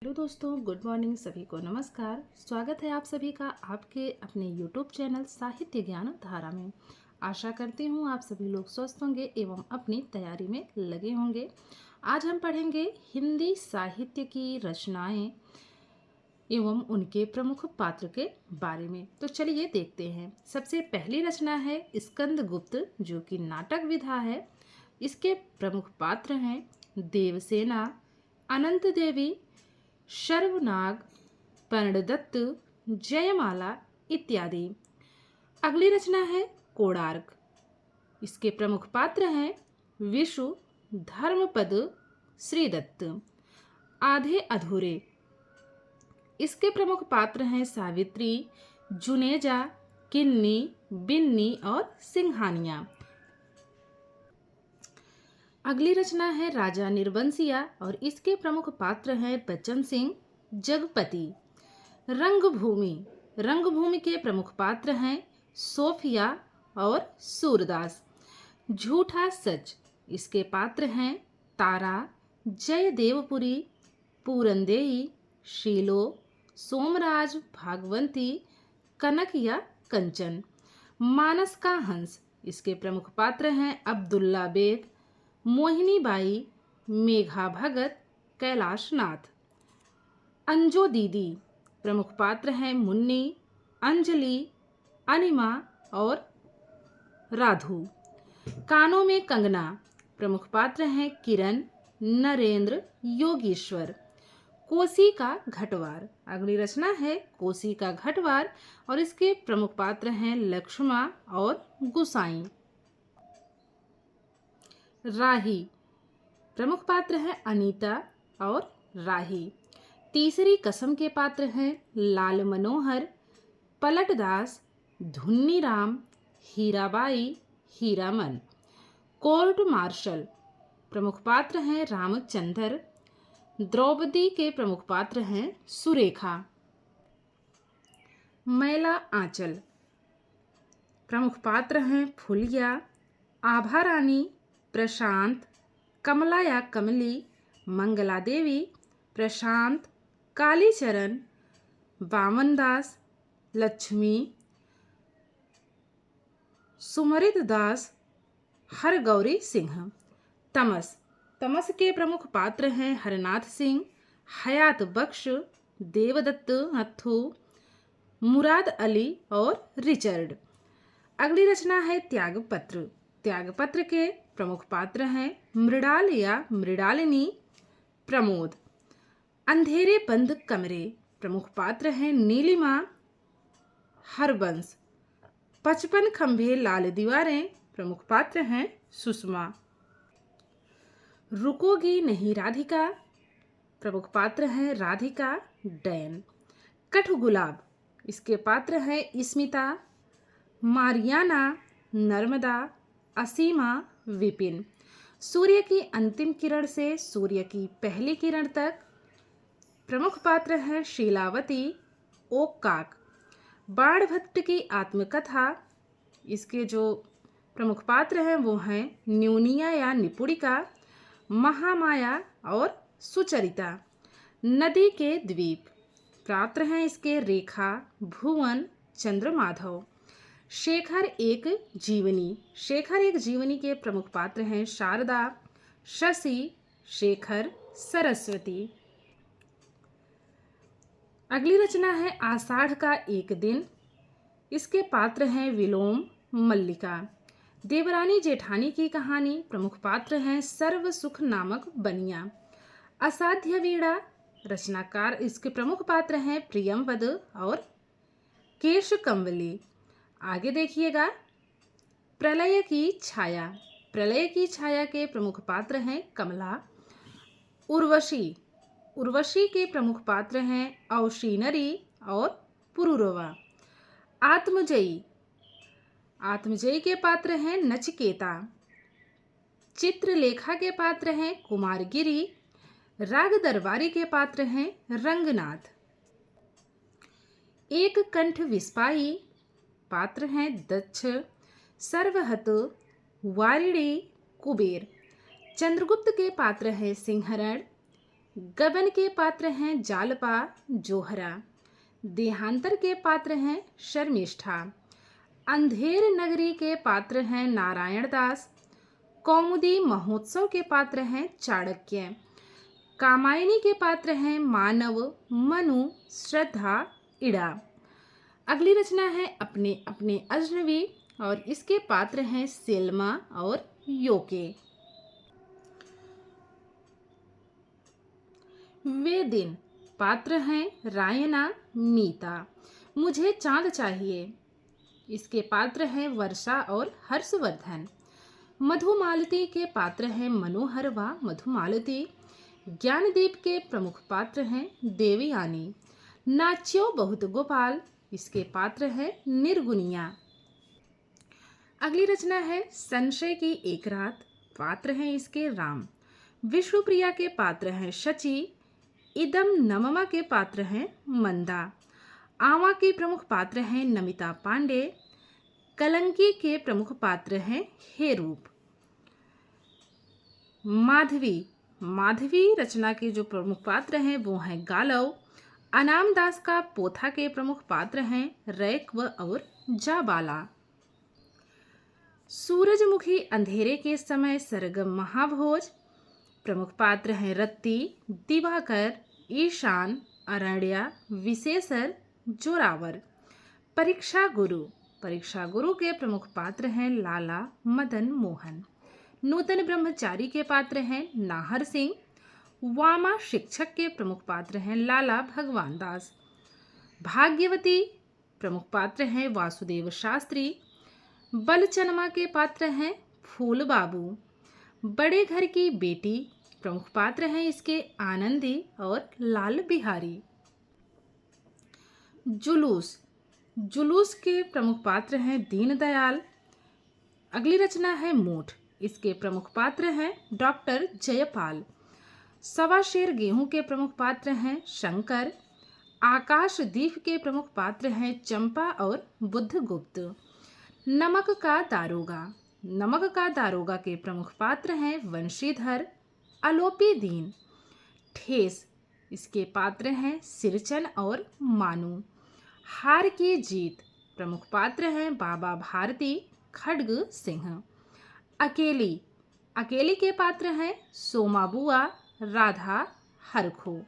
Hello दोस्तों, good morning. सभी को नमस्कार। स्वागत है आप सभी का आपके अपने यूट्यूब चैनल साहित्य ज्ञान धारा में। आशा करती हूँ आप सभी लोग स्वस्थ होंगे एवं अपनी तैयारी में लगे होंगे। आज हम पढ़ेंगे हिंदी साहित्य की रचनाएं एवं उनके प्रमुख पात्र के बारे में। तो चलिए देखते हैं। सबसे पहली रचना है स्कंदगुप्त, जो कि नाटक विधा है। इसके प्रमुख पात्र हैं देवसेना, अनंत देवी, शर्वनाग, पर्णदत्त, जयमाला इत्यादि। अगली रचना है कोणार्क। इसके प्रमुख पात्र हैं विशु, धर्मपद, श्रीदत्त। आधे अधूरे। इसके प्रमुख पात्र हैं सावित्री, जुनेजा, किन्नी, बिन्नी और सिंघानिया। अगली रचना है राजा निर्बंसिया और इसके प्रमुख पात्र हैं बच्चन सिंह, जगपति। रंगभूमि। रंगभूमि के प्रमुख पात्र हैं सोफिया और सूरदास। झूठा सच। इसके पात्र हैं तारा, जयदेवपुरी, पूरनदेही, शीलो, सोमराज, भागवंती, कनक या कंचन। मानस का हंस। इसके प्रमुख पात्र हैं अब्दुल्ला बेग, मोहिनी बाई, मेघा भगत, कैलाश नाथ। अंजो दीदी। प्रमुख पात्र हैं मुन्नी, अंजलि, अनिमा और राधु। कानों में कंगना। प्रमुख पात्र हैं किरण, नरेंद्र, योगेश्वर। कोसी का घटवार। अगली रचना है कोसी का घटवार और इसके प्रमुख पात्र हैं लक्ष्मा और गुसाई। राही। प्रमुख पात्र है अनीता और राही। तीसरी कसम के पात्र हैं लाल मनोहर, पलटदास, धुन्नीराम, हीराबाई, हीरामन। Court Martial. प्रमुख पात्र हैं रामचंद्र। द्रौपदी के प्रमुख पात्र हैं सुरेखा। मैला आंचल। प्रमुख पात्र हैं फुलिया, आभा रानी, प्रशांत, कमला या कमली, मंगला देवी, प्रशांत, कालीचरण, वामनदास, लक्ष्मी, सुमरित दास, हरगौरी सिंह। तमस। तमस के प्रमुख पात्र हैं हरनाथ सिंह, हयात बख्श, देवदत्त नथु, मुराद अली और रिचर्ड। अगली रचना है त्यागपत्र। त्यागपत्र के प्रमुख पात्र हैं मृणाल या मृणालिनी, प्रमोद। अंधेरे बंद कमरे। प्रमुख पात्र हैं नीलिमा, हरबंस। 55 खंभे लाल दीवारें। प्रमुख पात्र हैं सुषमा। रुकोगी नहीं राधिका। प्रमुख पात्र हैं राधिका, डैन। कठगुलाब। इसके पात्र हैं स्मिता, मारियाना, नर्मदा, असीमा, विपिन। सूर्य की अंतिम किरण से सूर्य की पहली किरण तक। प्रमुख पात्र हैं शीलावती, ओक्काक। बाणभट्ट की आत्मकथा। इसके जो प्रमुख पात्र हैं वो हैं न्यूनिया या निपुणिका, महामाया और सुचरिता। नदी के द्वीप। पात्र हैं इसके रेखा, भुवन, चंद्रमाधव। शेखर एक जीवनी। शेखर एक जीवनी के प्रमुख पात्र हैं शारदा, शशि, शेखर, सरस्वती। अगली रचना है आषाढ़ का एक दिन। इसके पात्र हैं विलोम, मल्लिका। देवरानी जेठानी की कहानी। प्रमुख पात्र हैं सर्व सुख नामक बनिया। असाध्य वीणा। रचनाकार इसके प्रमुख पात्र हैं प्रियंवद और केश कंवली। आगे देखिएगा। प्रलय की छाया। प्रलय की छाया के प्रमुख पात्र हैं कमला। उर्वशी। उर्वशी के प्रमुख पात्र हैं औशीनरी और पुरुरवा। आत्मजयी। आत्मजयी के पात्र हैं नचिकेता। चित्रलेखा के पात्र हैं कुमारगिरी। राग दरबारी के पात्र हैं रंगनाथ। एक कंठ विस्पाई। पात्र हैं दक्ष, सर्वहत, वारिणी, कुबेर। चंद्रगुप्त के पात्र हैं सिंहरण, गबन के पात्र हैं जालपा जोहरा। देहांतर के पात्र हैं शर्मिष्ठा। अंधेर नगरी के पात्र हैं नारायण दास। कौमुदी महोत्सव के पात्र हैं चाणक्य। कामायनी के पात्र हैं मानव, मनु, श्रद्धा, इड़ा। अगली रचना है अपने अपने अजनबी और इसके पात्र हैं सेल्मा और योके। वे दिन पात्र हैं रायना, मीता। मुझे चांद चाहिए, इसके पात्र हैं वर्षा और हर्षवर्धन। मधुमालती के पात्र हैं मनोहर व मधुमालती। ज्ञानदीप के प्रमुख पात्र हैं देवयानी। नाच्यो बहुत गोपाल, इसके पात्र हैं निर्गुनिया। अगली रचना है संशय की एक रात। पात्र हैं इसके राम। विष्णुप्रिया के पात्र हैं शची। इदम नममा के पात्र हैं मंदा। आवा के प्रमुख पात्र हैं नमिता पांडे। कलंकी के प्रमुख पात्र हैं हेरूप। माधवी रचना के जो प्रमुख पात्र हैं वो हैं गालव। अनाम दास का पोथा के प्रमुख पात्र हैं रैक्व और जाबाला। सूरजमुखी अंधेरे के समय सरगम महाभोज। प्रमुख पात्र हैं रत्ती, दिवाकर, ईशान, अरण्या, विशेषर, जोरावर। परीक्षा गुरु के प्रमुख पात्र हैं लाला, मदन मोहन। नूतन ब्रह्मचारी के पात्र हैं नाहर सिंह। वामा शिक्षक के प्रमुख पात्र हैं लाला भगवान दास। भाग्यवती प्रमुख पात्र हैं वासुदेव शास्त्री। बलचनमा के पात्र हैं फूल बाबू। बड़े घर की बेटी प्रमुख पात्र हैं इसके आनंदी और लाल बिहारी। जुलूस के प्रमुख पात्र हैं दीनदयाल। अगली रचना है मूठ। इसके प्रमुख पात्र हैं डॉक्टर जयपाल। सवा शेर गेहूं के प्रमुख पात्र हैं शंकर। आकाशदीप के प्रमुख पात्र हैं चंपा और बुद्धगुप्त। नमक का दारोगा के प्रमुख पात्र हैं वंशीधर, अलोपी दीन। ठेस इसके पात्र हैं सिरचन और मानू। हार की जीत प्रमुख पात्र हैं बाबा भारती, खड्ग सिंह। अकेली के पात्र हैं सोमा बुआ, राधा, हरखो।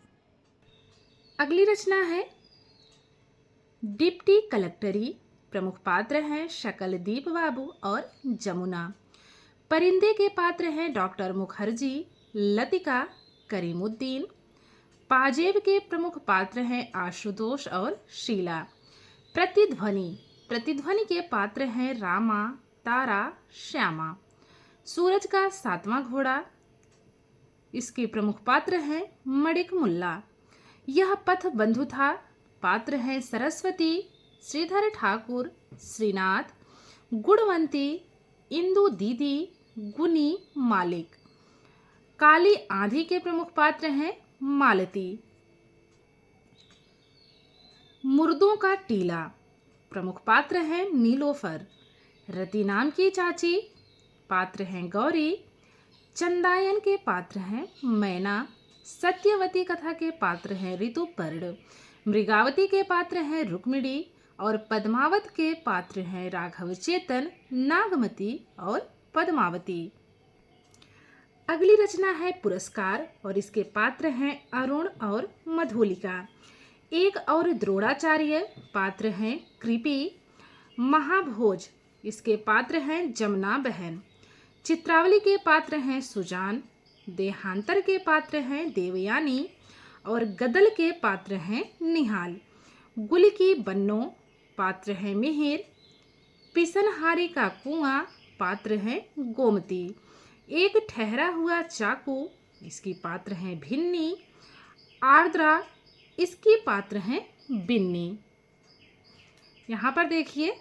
अगली रचना है डिप्टी कलेक्टरी। प्रमुख पात्र हैं शकलदीप बाबू और जमुना। परिंदे के पात्र हैं डॉक्टर मुखर्जी, लतिका, करीमुद्दीन। पाजेब के प्रमुख पात्र हैं आशुतोष और शीला। प्रतिध्वनि के पात्र हैं रामा, तारा, श्यामा। सूरज का सातवां घोड़ा, इसके प्रमुख पात्र हैं मणिक मुल्ला। यह पथ बंधु था, पात्र हैं सरस्वती, श्रीधर ठाकुर, श्रीनाथ, गुणवंती, इंदु दीदी, गुनी, मालिक। काली आंधी के प्रमुख पात्र हैं मालती। मुर्दों का टीला प्रमुख पात्र हैं नीलोफर। रति नाम की चाची पात्र हैं गौरी। चंदायन के पात्र हैं मैना। सत्यवती कथा के पात्र हैं ऋतुपर्ण। मृगावती के पात्र हैं रुक्मिणी और पद्मावत के पात्र हैं राघव चेतन, नागमती और पद्मावती। अगली रचना है पुरस्कार और इसके पात्र हैं अरुण और मधुलिका। एक और द्रोणाचार्य पात्र हैं कृपी। महाभोज इसके पात्र हैं जमुना बहन। चित्रावली के पात्र हैं सुजान। देहांतर के पात्र हैं देवयानी और गदल के पात्र हैं निहाल। गुल की बन्नो पात्र हैं मिहिर। पिसनहारी का कुआं पात्र हैं गोमती। एक ठहरा हुआ चाकू इसकी पात्र हैं भिन्नी। आर्द्रा इसकी पात्र हैं बिन्नी। यहाँ पर देखिए,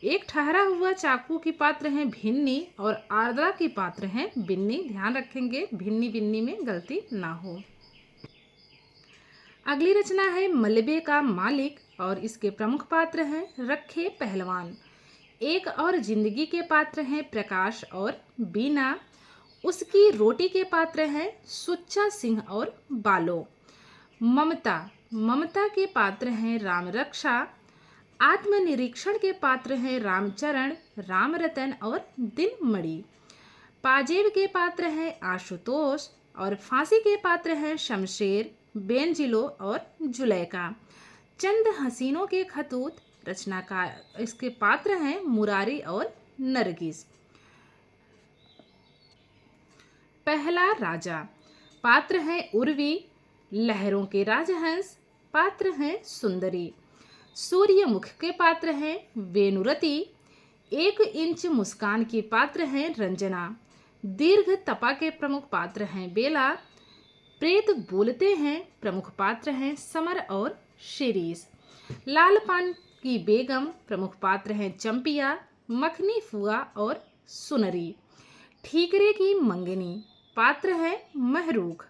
एक ठहरा हुआ चाकू की पात्र हैं भिन्नी और आर्द्रा की पात्र हैं बिन्नी। ध्यान रखेंगे भिन्नी बिन्नी में गलती ना हो। अगली रचना है मलबे का मालिक और इसके प्रमुख पात्र हैं रखे पहलवान। एक और जिंदगी के पात्र हैं प्रकाश और बीना। उसकी रोटी के पात्र हैं सुच्चा सिंह और बालो। ममता, ममता के पात्र हैं राम रक्षा। आत्मनिरीक्षण के पात्र हैं रामचरण, राम रतन और दिनमणि। पाजेब के पात्र हैं आशुतोष और फांसी के पात्र हैं शमशेर, बेंजिलो और जुलेखा। चंद हसीनों के खतूत रचनाकार इसके पात्र हैं मुरारी और नरगिस। पहला राजा, पात्र हैं उर्वी। लहरों के राजहंस, पात्र हैं सुंदरी। सूर्यमुख के पात्र हैं वेनुरति। 1 इंच मुस्कान के पात्र हैं रंजना। दीर्घ तपा के प्रमुख पात्र हैं बेला। प्रेत बोलते हैं प्रमुख पात्र हैं समर और शिरीष। लाल पान की बेगम प्रमुख पात्र हैं चंपिया, मखनी फुआ और सुनरी। ठीकरे की मंगनी पात्र है महरूख।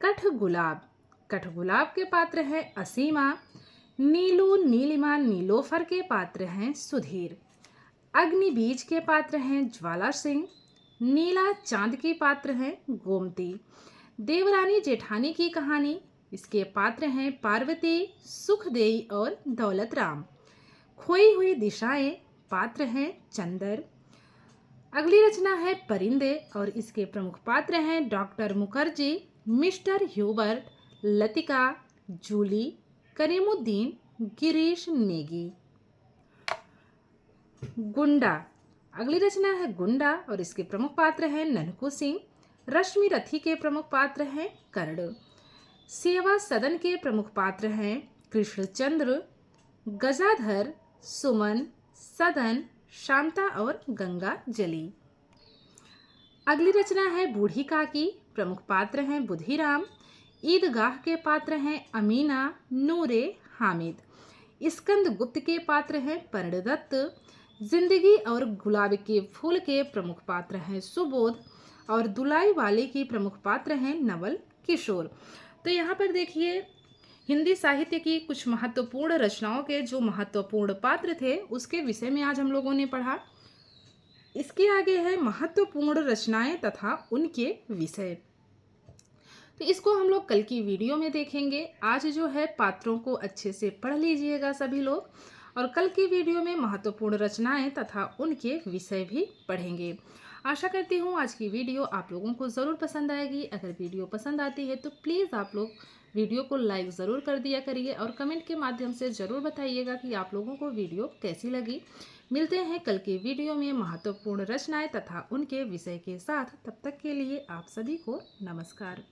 कठगुलाब, कठगुलाब के पात्र है असीमा। नीलू नीलिमा नीलोफर के पात्र हैं सुधीर। अग्निबीज के पात्र हैं ज्वाला सिंह। नीला चांद के पात्र हैं गोमती। देवरानी जेठानी की कहानी, इसके पात्र हैं पार्वती, सुखदेई और दौलत राम। खोई हुई दिशाएं, पात्र हैं चंदर। अगली रचना है परिंदे और इसके प्रमुख पात्र हैं doctor Mukherjee, mister Hubert, Latika, Julie, Karimuddin, Girish Negi. Gunda, अगली रचना है गुंडा और इसके प्रमुख पात्र हैं ननकू सिंह। रश्मि रथी के प्रमुख पात्र हैं कर्ण। सेवा सदन के प्रमुख पात्र हैं कृष्णचंद्र, गजाधर, सुमन, सदन, शांता और गंगा जली। अगली रचना है बूढ़ी काकी, प्रमुख पात्र हैं बुधिराम। ईदगाह के पात्र हैं अमीना, नूरे, हामिद। स्कंद गुप्त के पात्र हैं पर्णदत्त। जिंदगी और गुलाब के फूल के प्रमुख पात्र हैं सुबोध और दुलाई वाले की प्रमुख पात्र हैं नवल किशोर। तो यहाँ पर देखिए हिंदी साहित्य की कुछ महत्वपूर्ण रचनाओं के जो महत्वपूर्ण पात्र थे उसके विषय में आज हम लोगों ने पढ़ा। इसके आगे है महत्वपूर्ण रचनाएं तथा उनके विषय। तो इसको हम लोग कल की वीडियो में देखेंगे। आज जो है पात्रों को अच्छे से पढ़ लीजिएगा सभी लोग, और कल की वीडियो में महत्वपूर्ण रचनाएं तथा उनके विषय भी पढ़ेंगे। आशा करती हूँ आज की वीडियो आप लोगों को ज़रूर पसंद आएगी। अगर वीडियो पसंद आती है तो प्लीज़ आप लोग वीडियो को लाइक ज़रूर कर दिया करिए और कमेंट के माध्यम से ज़रूर बताइएगा कि आप लोगों को वीडियो कैसी लगी। मिलते हैं कल की वीडियो में महत्वपूर्ण रचनाएं तथा उनके विषय के साथ। तब तक के लिए आप सभी को नमस्कार।